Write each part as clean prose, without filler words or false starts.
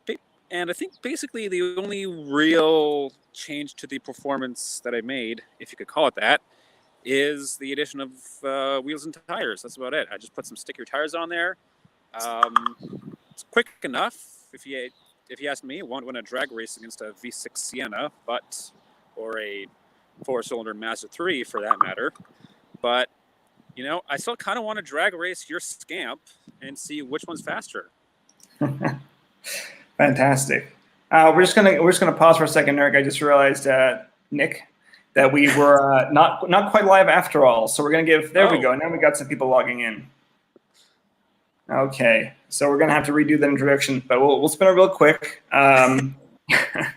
ba- and I think basically the only real change to the performance that I made, if you could call it that, is the addition of wheels and tires. That's about it. I just put some stickier tires on there. It's quick enough, if you ask me. It won't win a drag race against a V6 Sienna, or a four-cylinder Mazda 3 for that matter. But I still kind of want to drag race your Scamp and see which one's faster. Fantastic. We're just gonna pause for a second, Eric. I just realized, Nick, that we were not quite live after all. So we're gonna give. There we go. Now we got some people logging in. Okay, so we're gonna have to redo the introduction, but we'll spin it real quick.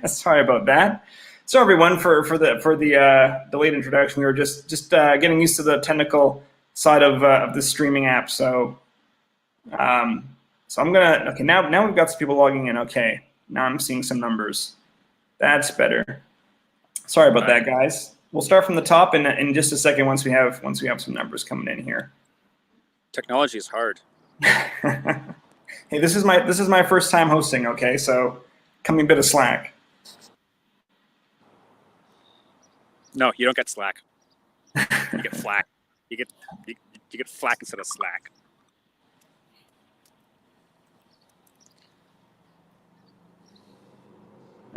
Sorry about that. So everyone, for the late introduction, we were just getting used to the technical side of the streaming app. So I'm gonna now we've got some people logging in. Okay, now I'm seeing some numbers. That's better. Sorry about that, guys. We'll start from the top in just a second once we have some numbers coming in here. Technology is hard. Hey, this is my first time hosting. Okay, so cut me a bit of slack. No, you don't get slack. You get flack. You get flack instead of slack.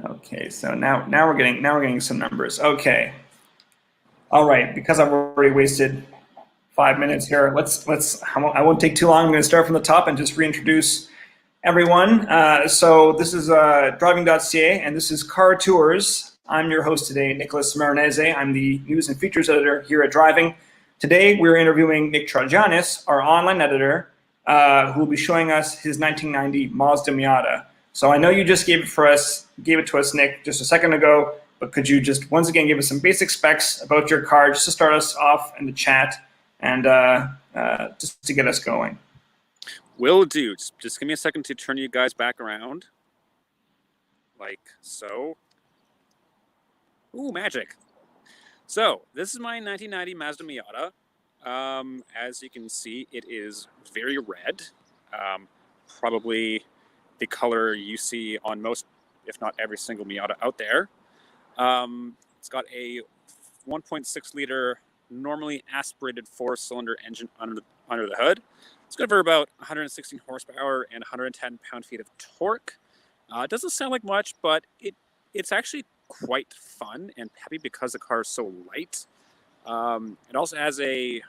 Okay, so now we're getting some numbers. Okay, all right. Because I've already wasted 5 minutes here, I won't take too long. I'm going to start from the top and just reintroduce everyone. So this is Driving.ca, and this is Car Tours. I'm your host today, Nicholas Marinese. I'm the news and features editor here at Driving. Today we're interviewing Nick Tragianis, our online editor, who will be showing us his 1990 Mazda Miata. So I know you just gave it to us, Nick, just a second ago, but could you just once again give us some basic specs about your car, just to start us off in the chat and just to get us going? Will do. Just give me a second to turn you guys back around, like so. Ooh, magic. So this is my 1990 Mazda Miata. As you can see, it is very red. Probably the color you see on most, if not every single Miata out there. It's got a 1.6 liter, normally aspirated four-cylinder engine under the hood. It's good for about 116 horsepower and 110 pound-feet of torque. It doesn't sound like much, but it's actually quite fun and peppy because the car is so light. It also has a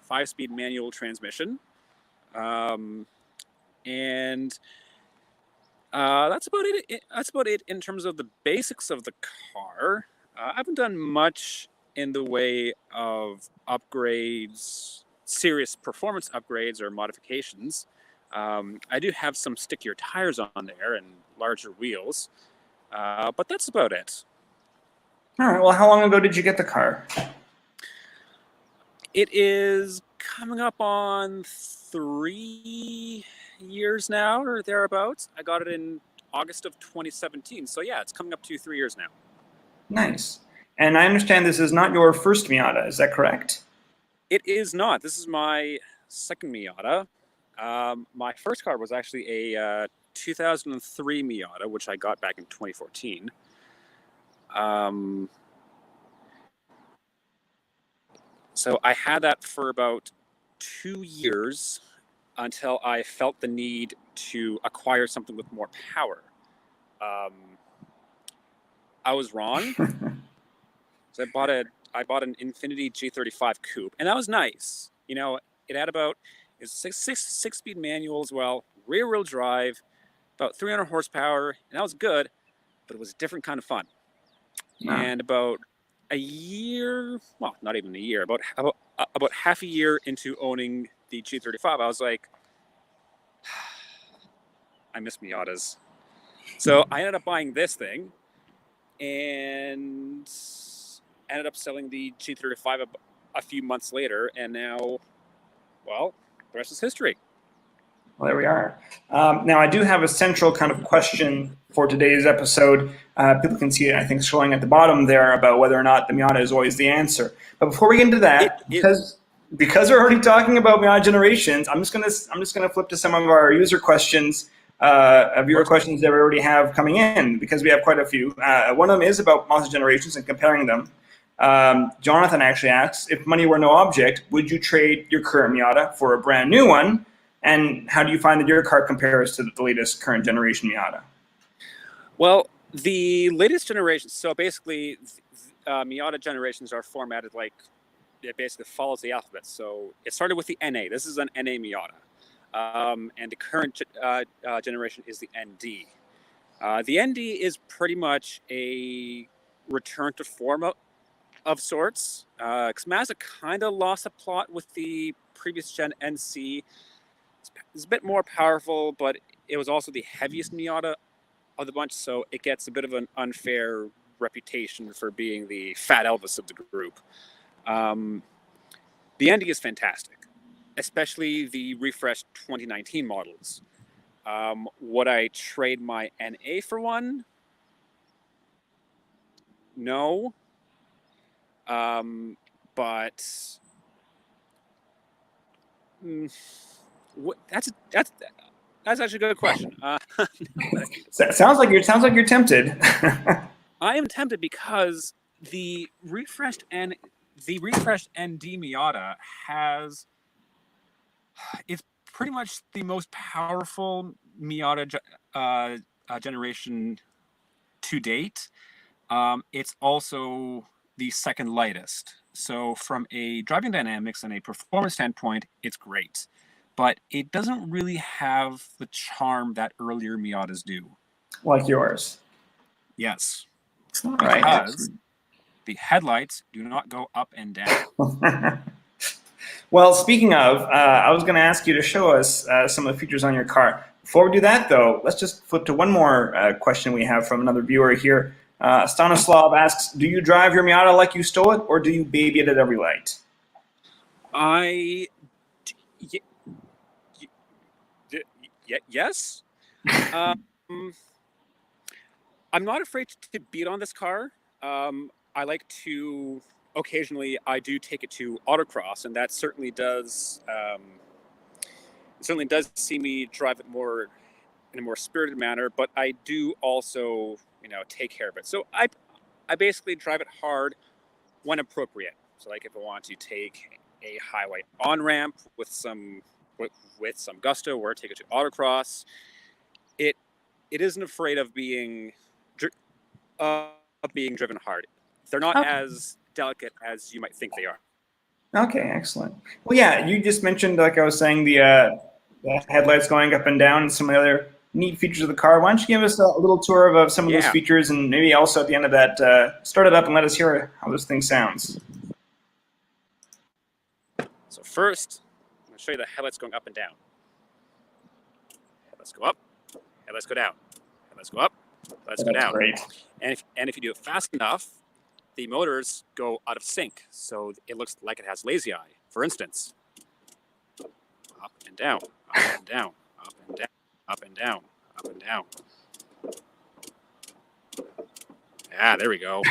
5-speed manual transmission. And that's about it. That's about it in terms of the basics of the car. I haven't done much in the way of upgrades, serious performance upgrades or modifications. I do have some stickier tires on there and larger wheels, but that's about it. All right. Well, how long ago did you get the car? It is coming up on 3 years now, or thereabouts. I got it in August of 2017. So yeah, it's coming up to 3 years now. Nice. And I understand this is not your first Miata. Is that correct? It is not. This is my second Miata. My first car was actually a 2003 Miata, which I got back in 2014. So I had that for about 2 years until I felt the need to acquire something with more power. I was wrong. So I bought an Infiniti G35 coupe, and that was nice. It had it's six-speed manual as well, rear-wheel drive, about 300 horsepower, and that was good, but it was a different kind of fun. Wow. And about a year, well, not even a year, about half a year into owning the G35, I was like, I miss Miatas. So I ended up buying this thing and ended up selling the G35 a few months later, and now, well, the rest is history. Well, there we are. Now, I do have a central kind of question for today's episode. People can see it, I think, showing at the bottom there about whether or not the Miata is always the answer. But before we get into that, because we're already talking about Miata Generations, I'm just gonna flip to some of our user questions viewer questions that we already have coming in, because we have quite a few. One of them is about Mazda Generations and comparing them. Jonathan actually asks, if money were no object, would you trade your current Miata for a brand new one? And how do you find that your car compares to the latest current generation Miata? Well, the latest generations, so basically Miata Generations are formatted like it basically follows the alphabet. So it started with the NA. This is an NA Miata. And the current generation is the ND. The ND is pretty much a return to form of sorts. Because Mazda kind of lost the plot with the previous gen NC. It's a bit more powerful, but it was also the heaviest Miata of the bunch, so it gets a bit of an unfair reputation for being the fat Elvis of the group. The ND is fantastic, especially the refreshed 2019 models. Would I trade my NA for one? No. But that's actually a good question. Sounds like you're tempted. I am tempted because the refreshed ND Miata it's pretty much the most powerful Miata generation to date. It's also the second lightest. So from a driving dynamics and a performance standpoint, it's great. But it doesn't really have the charm that earlier Miatas do. Like yours. Yes. All because right. the headlights do not go up and down. Well, speaking of, I was going to ask you to show us some of the features on your car. Before we do that, though, let's just flip to one more question we have from another viewer here. Stanislav asks, do you drive your Miata like you stole it, or do you baby it at every light? Yes. I'm not afraid to beat on this car. I like to occasionally. I do take it to autocross, and that certainly does. See me drive it more in a more spirited manner. But I do also, take care of it. So I basically drive it hard when appropriate. So, like if I want to take a highway on ramp with some gusto, or take it to autocross, it isn't afraid of being driven hard. They're not as delicate as you might think they are. Okay, excellent. Well, yeah, you just mentioned, like I was saying, the headlights going up and down and some of the other neat features of the car. Why don't you give us a little tour of some of those features, and maybe also at the end of that, start it up and let us hear how this thing sounds. So first, I'm going to show you the headlights going up and down. Headlights go up, headlights go down. Headlights go up, headlights go down. Great. And if you do it fast enough, the motors go out of sync, so it looks like it has lazy eye. For instance, up and down, up and down, up and down, up and down, up and down. Yeah, there we go.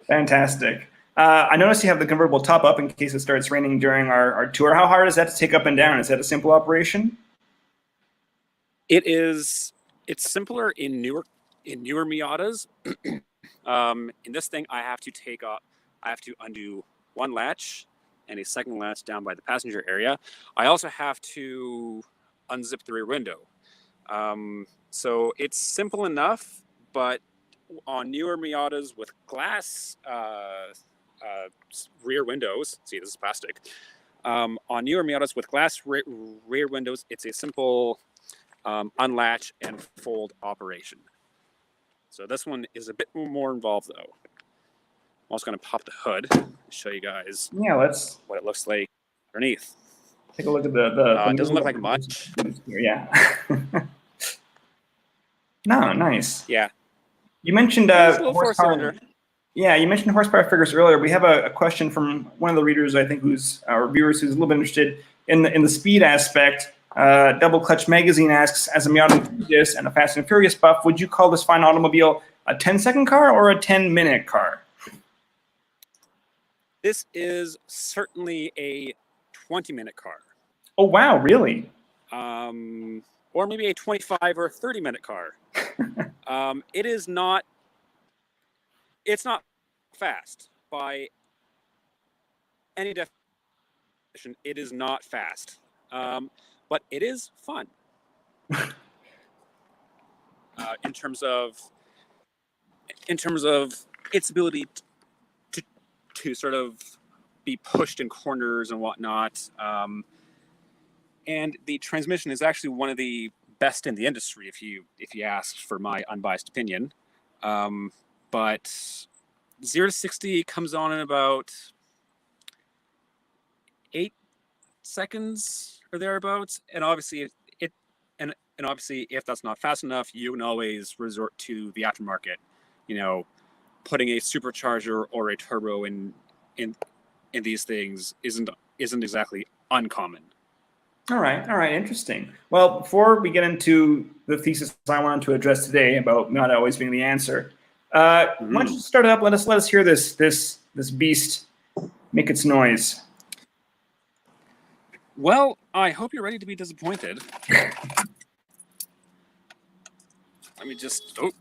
Fantastic. I noticed you have the convertible top up in case it starts raining during our tour. How hard is that to take up and down? Is that a simple operation? It is. It's simpler in newer Miatas. In this thing, I have to undo one latch and a second latch down by the passenger area. I also have to unzip the rear window. So it's simple enough, but on newer Miatas with glass rear windows, see, this is plastic. On newer Miatas with glass rear windows, it's a simple unlatch and fold operation. So this one is a bit more involved, though. I'm also going to pop the hood and show you guys what it looks like underneath. Take a look at the it doesn't look like much. Yeah. No, nice. Yeah. You mentioned horsepower. Yeah, you mentioned horsepower figures earlier. We have a question from one of the readers, I think, or viewers who's a little bit interested in the speed aspect. Double Clutch Magazine asks, as a Miata enthusiast and a Fast and Furious buff, would you call this fine automobile a 10-second car or a 10-minute car? This is certainly a 20-minute car. Oh, wow, really? or maybe a 25 or 30-minute car. It's not fast by any definition. It is not fast, but it is fun. In terms of its ability to sort of be pushed in corners and whatnot. And the transmission is actually one of the best in the industry, if you asked for my unbiased opinion. But 0 to 60 comes on in about 8 seconds or thereabouts, and obviously obviously if that's not fast enough, you can always resort to the aftermarket. Putting a supercharger or a turbo in these things isn't exactly uncommon. All right, interesting. Well, before we get into the thesis I wanted to address today about not always being the answer, why don't you start it up? Let us hear this beast make its noise. Well, I hope you're ready to be disappointed. Let me just. Oh,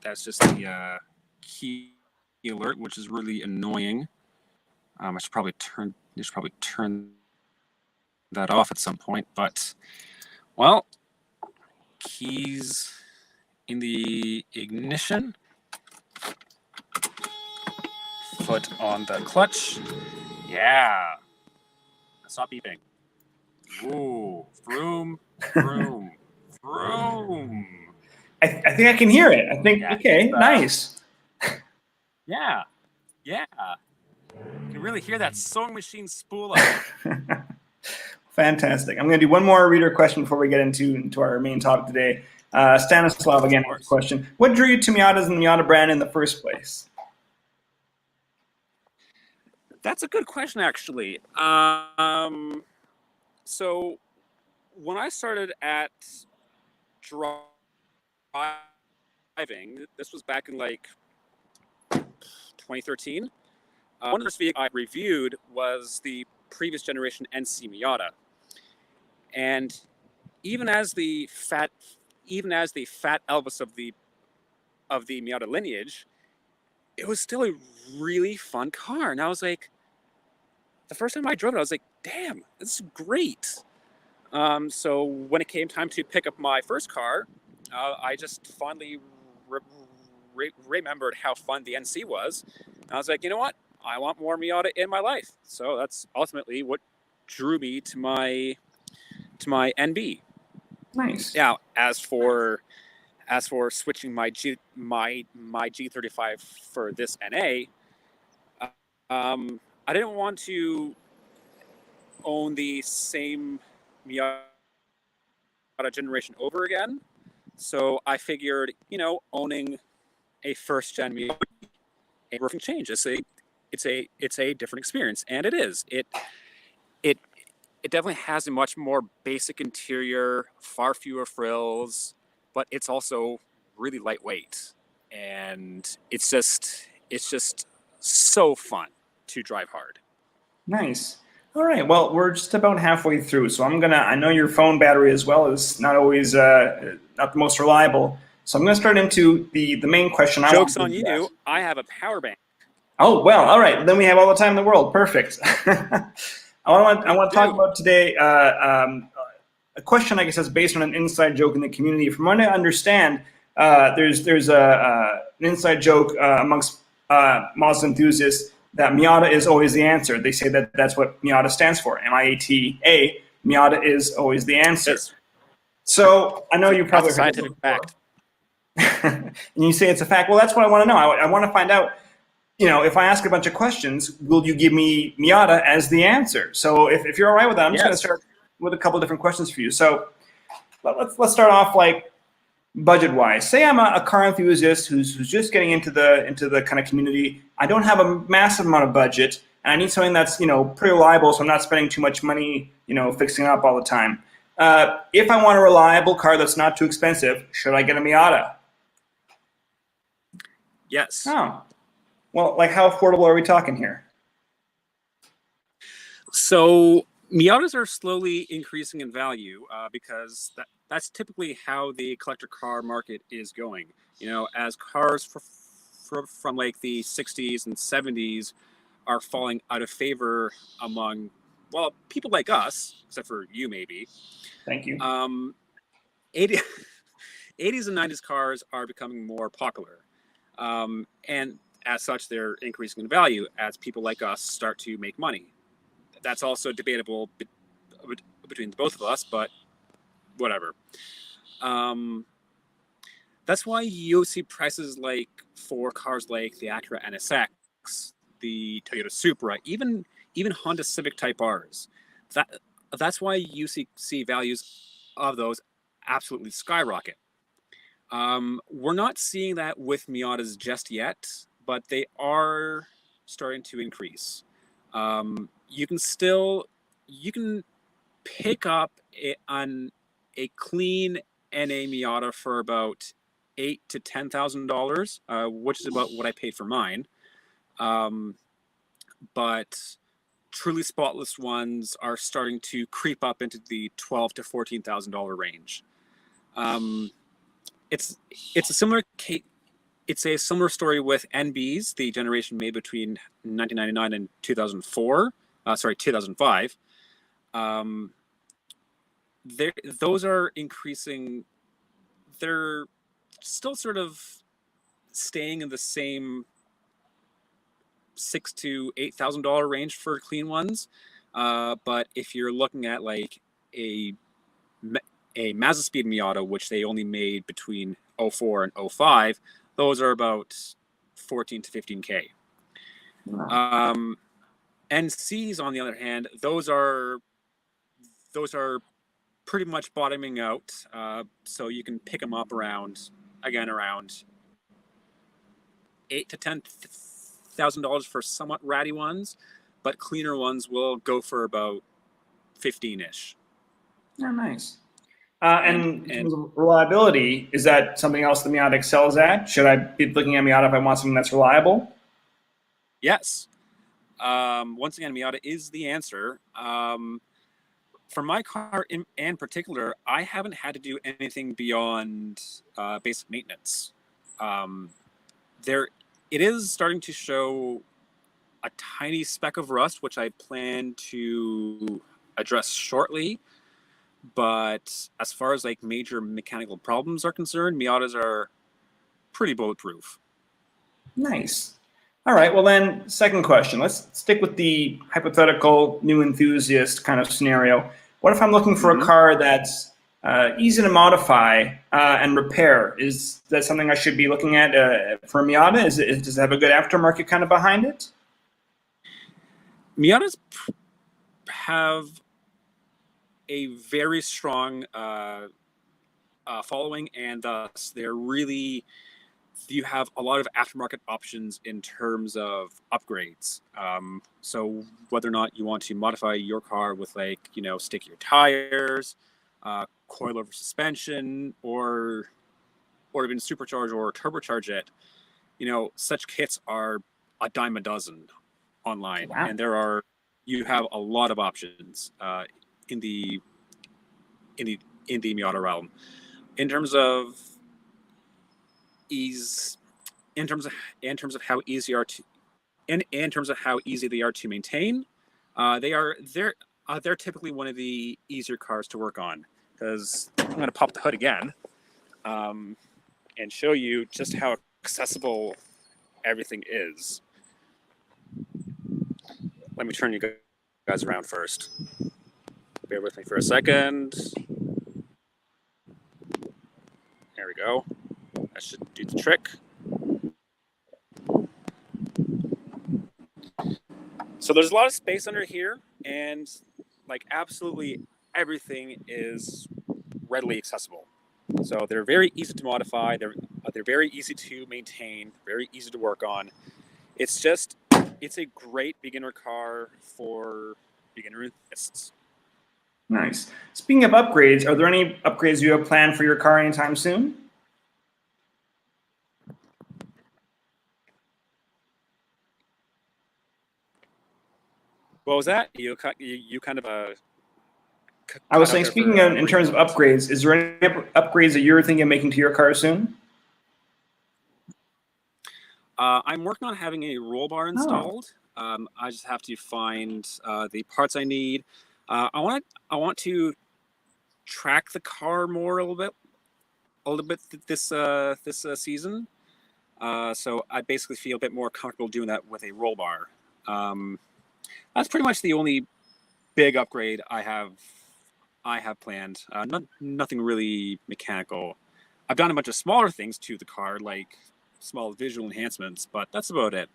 that's just the key alert, which is really annoying. I should probably turn that off at some point. But, well, keys in the ignition. Foot on the clutch. Yeah. Stop beeping. Ooh, vroom, vroom, vroom. I think I can hear it. I think, okay, nice. Yeah. You can really hear that sewing machine spool up. Fantastic. I'm going to do one more reader question before we get into our main topic today. Stanislav again has a question. What drew you to Miatas and the Miata brand in the first place? That's a good question, actually. So when I started at driving, this was back in like 2013. One of the first vehicles I reviewed was the previous generation NC Miata, and even as the fat Elvis of the Miata lineage, it was still a really fun car. And I was like, the first time I drove it, I was like, damn, this is great. So when it came time to pick up my first car, I just fondly remembered how fun the NC was. And I was like, you know what? I want more Miata in my life. So that's ultimately what drew me to my NB. Nice. Now, as for switching my G35 for this NA, I didn't want to own the same Miata generation over again. So I figured, owning a first gen Miata, a roofing change. It's a different experience, and it is. It definitely has a much more basic interior, far fewer frills, but it's also really lightweight, and it's just so fun to drive hard. Nice. All right. Well, we're just about halfway through, so I know your phone battery as well is not always not the most reliable. So I'm gonna start into the main question. Joke's on you. I have a power bank. Oh well. All right. Then we have all the time in the world. Perfect. I want to talk about today a question I guess that's based on an inside joke in the community. From what I understand, there's an inside joke amongst Mazda enthusiasts that Miata is always the answer. They say that that's what Miata stands for. M-I-A-T-A. Miata is always the answer. Yes. So I know you probably heard scientific fact. And you say it's a fact. Well, that's what I want to know. I want to find out. If I ask a bunch of questions, will you give me Miata as the answer? So if you're all right with that, I'm just going to start with a couple of different questions for you. So let's start off like budget-wise. Say I'm a car enthusiast who's just getting into the kind of community. I don't have a massive amount of budget, and I need something that's pretty reliable, so I'm not spending too much money fixing it up all the time. If I want a reliable car that's not too expensive, should I get a Miata? Yes. Oh. Well, like how affordable are we talking here? So Miatas are slowly increasing in value because that's typically how the collector car market is going. As cars from like the 60s and 70s are falling out of favor among, well, people like us, except for you maybe. Thank you. 80, 80s and 90s cars are becoming more popular. And as such, they're increasing in value as people like us start to make money. That's also debatable between both of us, but whatever. That's why you'll see prices like for cars like the Acura NSX, the Toyota Supra, even Honda Civic Type R's. That that's why you see values of those absolutely skyrocket. We're not seeing that with Miatas just yet, but they are starting to increase. You can still you can pick up on a clean NA Miata for about $8,000 to $10,000, which is about what I paid for mine. Um, but truly spotless ones are starting to creep up into the $12,000 to $14,000 range. Um, it's it's a similar case. It's a similar story with NBs, the generation made between 1999 and 2004. 2005. Um, those are increasing. They're still sort of staying in the same $6,000 to $8,000 range for clean ones. But if you're looking at like a a Mazda Speed Miata, which they only made between '04 and '05, those are about 14 to 15K. Wow. NCs, on the other hand, those are pretty much bottoming out. So you can pick them up around $8,000 to $10,000 for somewhat ratty ones, but cleaner ones will go for about 15-ish. Oh, nice. And And in and terms of reliability, is that something else the Miata excels at? Should I be looking at Miata if I want something that's reliable? yes, once again, Miata is the answer. For my car in particular, I haven't had to do anything beyond basic maintenance. Um, there, it is starting to show a tiny speck of rust, which I plan to address shortly. But as far as like major mechanical problems are concerned, Miatas are pretty bulletproof. Nice. All right. Well, then, second question. Let's stick with the hypothetical new enthusiast kind of scenario. What if I'm looking for a Mm-hmm. car that's easy to modify and repair? Is that something I should be looking at for a Miata? Does it have a good aftermarket kind of behind it? Miatas have a very strong following, and thus you have a lot of aftermarket options in terms of upgrades. So whether or not you want to modify your car with stickier tires, coilover suspension, or even supercharge or turbocharge it, such kits are a dime a dozen online, Wow. and you have a lot of options in the in the in the Miata realm in terms of ease, in terms of how easy are to in terms of how easy they are to maintain. They're typically one of the easier cars to work on, because I'm going to pop the hood again and show you just how accessible everything is. Let me turn you guys around first. Bear with me for a second. There we go. That should do the trick. So there's a lot of space under here, and like absolutely everything is readily accessible. So they're very easy to modify. They're very easy to maintain. Very easy to work on. It's a great beginner car for beginner enthusiasts. Nice. Speaking of upgrades, are there any upgrades you have planned for your car anytime soon? What was that? You kind of I was cut out saying, there speaking for a in brief terms of moment. upgrades, is there any upgrades that you're thinking of making to your car soon? I'm working on having a roll bar Oh, installed. I just have to find the parts I need. I want to track the car more a little bit this season. So I basically feel a bit more comfortable doing that with a roll bar. Um, that's pretty much the only big upgrade I have planned. Nothing really mechanical. I've done a bunch of smaller things to the car, like small visual enhancements, but that's about it.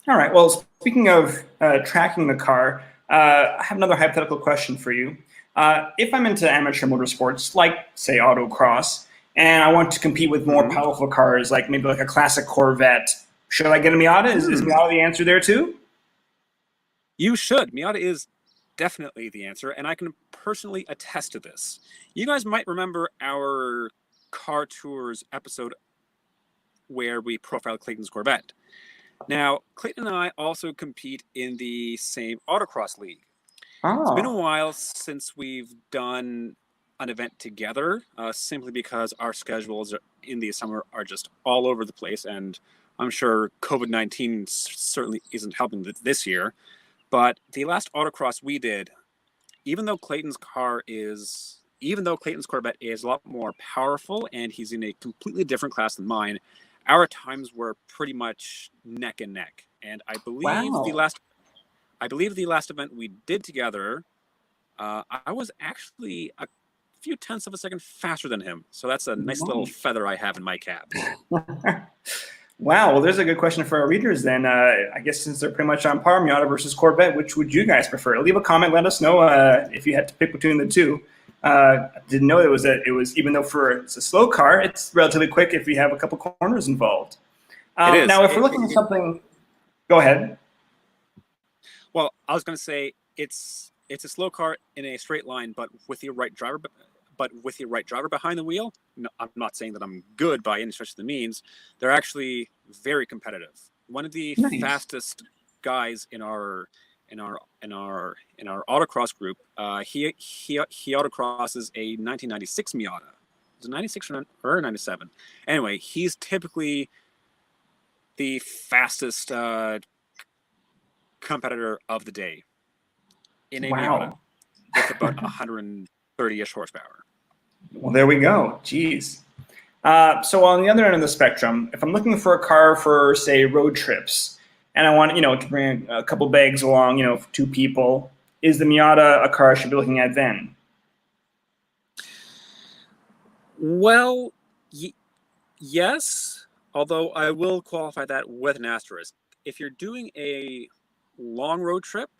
all right. Well, speaking of tracking the car, I have another hypothetical question for you. If I'm into amateur motorsports, like say autocross, and I want to compete with more Mm-hmm. powerful cars, like maybe like a classic Corvette, should I get a Miata? Is Hmm. Miata the answer there too? You should. Miata is definitely the answer, and I can personally attest to this. You guys might remember our car tours episode where we profiled Clayton's Corvette. Now, Clayton and I also compete in the same autocross league. It's been a Oh, while since we've done an event together, simply because our schedules in the summer are just all over the place, and I'm sure COVID-19 certainly isn't helping this year. But the last autocross we did, even though Clayton's Corvette is a lot more powerful and he's in a completely different class than mine, our times were pretty much neck and neck. And wow. I believe the last event we did together, I was actually a few tenths of a second faster than him. So that's a nice little Nice. feather I have in my cap. Wow. Well, there's a good question for our readers then. I guess since they're pretty much on par, Miata versus Corvette, which would you guys prefer? Leave a comment. Let us know if you had to pick between the two. I didn't know it was even though it's a slow car, it's relatively quick if you have a couple corners involved. It is. Now, if we're looking at something, go ahead. Well, I was going to say it's a slow car in a straight line, but with the right driver, behind the wheel. No, I'm not saying that I'm good by any stretch of the means. They're actually very competitive. One of the Nice. fastest guys in our autocross group, he autocrosses a 1996 Miata. Was it 96 or 97? Anyway, he's typically the fastest competitor of the day in a Miata Wow. with about 130-ish horsepower. Well, there we go. Jeez. So on the other end of the spectrum, if I'm looking for a car for, say, road trips, and I want, to bring a couple bags along, for two people, is the Miata a car I should be looking at then? Well, yes, although I will qualify that with an asterisk. If you're doing a long road trip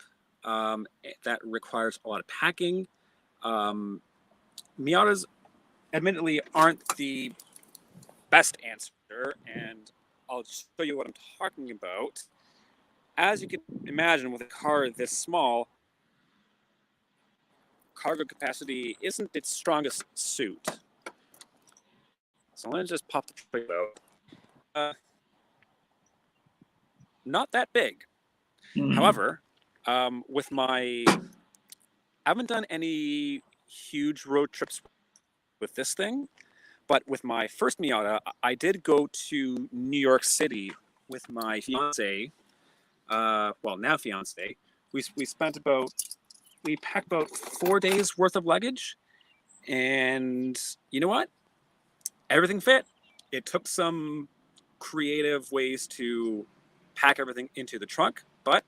that requires a lot of packing, um, Miatas admittedly aren't the best answer, and I'll show you what I'm talking about. As you can imagine, with a car this small, cargo capacity isn't its strongest suit. So let me just pop the trailer out. Not that big. Hmm. However, with my, I haven't done any huge road trips with this thing, but with my first Miata, I did go to New York City with my fiance. Well, now fiance. We spent we packed about 4 days worth of luggage, and you know what? Everything fit. It took some creative ways to pack everything into the trunk, but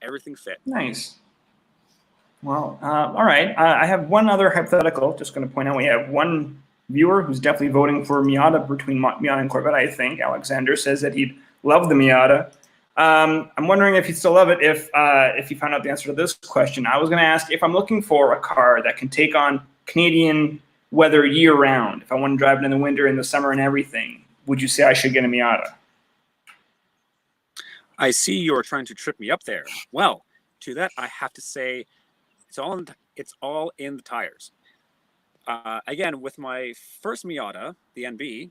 everything fit. Nice. Well, all right. I have one other hypothetical. Just going to point out we have one viewer who's definitely voting for Miata between Miata and Corvette. I think Alexander says that he'd love the Miata. I'm wondering if he'd still love it if he found out the answer to this question. I was going to ask if I'm looking for a car that can take on Canadian weather year round. If I want to drive it in the winter, in the summer, and everything, would you say I should get a Miata? I see you're trying to trip me up there. Well, to that I have to say it's all in the tires. Again, with my first Miata, the NB,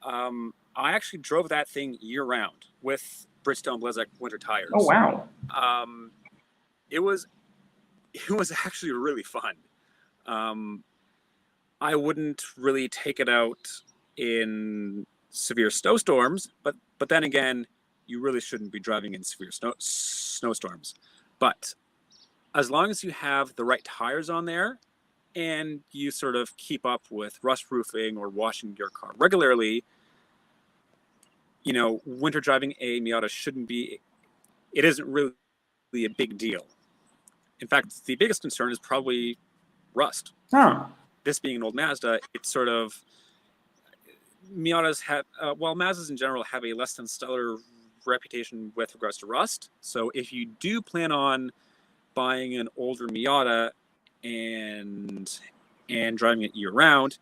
I actually drove that thing year round with Bridgestone Blizzak winter Oh tires. wow. Um, it was it was actually really fun. I wouldn't really take it out in severe snowstorms, but then again, you really shouldn't be driving in severe snowstorms. But as long as you have the right tires on there and you sort of keep up with rust proofing or washing your car regularly, winter driving a Miata it isn't really a big deal. In fact, the biggest concern is probably rust. Oh. This being an old Mazda, it's sort of, Miatas Mazdas in general have a less than stellar reputation with regards to rust. So if you do plan on buying an older Miata and driving it year round,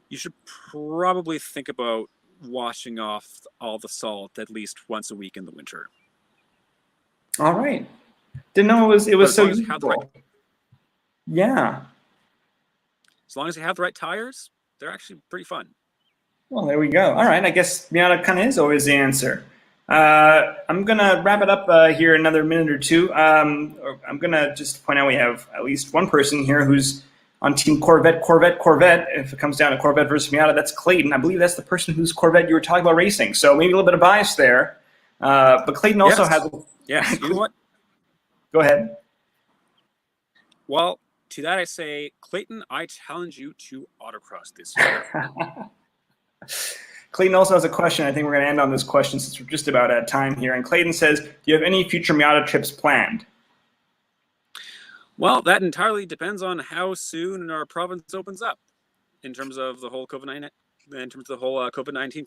you should probably think about washing off all the salt at least once a week in the winter. All right. Didn't know it was so useful. Yeah. As long as you have the right tires, they're actually pretty fun. Well, there we go. All right. I guess Miata kind of is always the answer. I'm going to wrap it up here another minute or two. I'm going to just point out we have at least one person here who's on Team Corvette. If it comes down to Corvette versus Miata, that's Clayton. I believe that's the person whose Corvette you were talking about racing. So maybe a little bit of bias there. But Clayton also has... Yes, you know what? Go ahead. Well, to that I say, Clayton, I challenge you to autocross this year. Clayton also has a question. I think we're going to end on this question since we're just about at time here. And Clayton says, do you have any future Miata trips planned? Well, that entirely depends on how soon our province opens up in terms of the whole COVID-19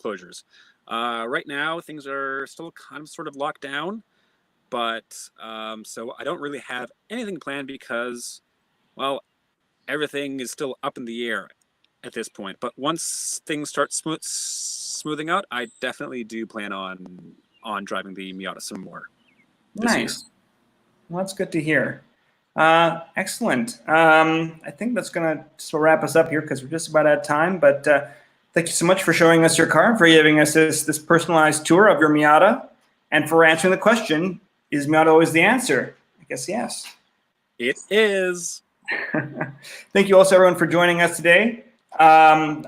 closures. Right now, things are still kind of sort of locked down. But so I don't really have anything planned because, well, everything is still up in the air at this point. But once things start smoothing out, I definitely do plan on driving the Miata some more. Nice. Well, that's good to hear. Excellent. I think that's going to wrap us up here because we're just about out of time. But thank you so much for showing us your car, for giving us this personalized tour of your Miata, and for answering the question, is Miata always the answer? I guess yes. It is. Thank you also, everyone, for joining us today. I'm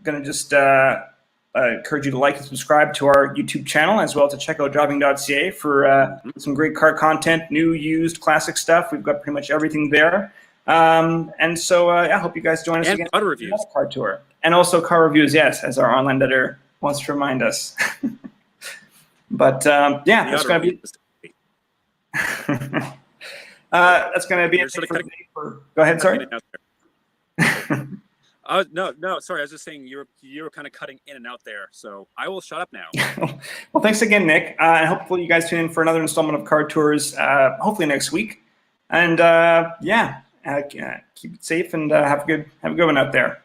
going to just encourage you to like and subscribe to our YouTube channel, as well to check out Driving.ca for some great car content, new, used, classic stuff. We've got pretty much everything there. And so I hope you guys join us and again. Auto reviews. Car tour. And also car reviews, yes, as our online editor wants to remind us. But yeah, that's going to be... that's going to be it for... Go ahead, sorry. No, sorry. I was just saying you were kind of cutting in and out there. So I will shut up now. Well, thanks again, Nick. And hopefully you guys tune in for another installment of Car Tours, hopefully next week. And yeah, keep it safe and have a good one out there.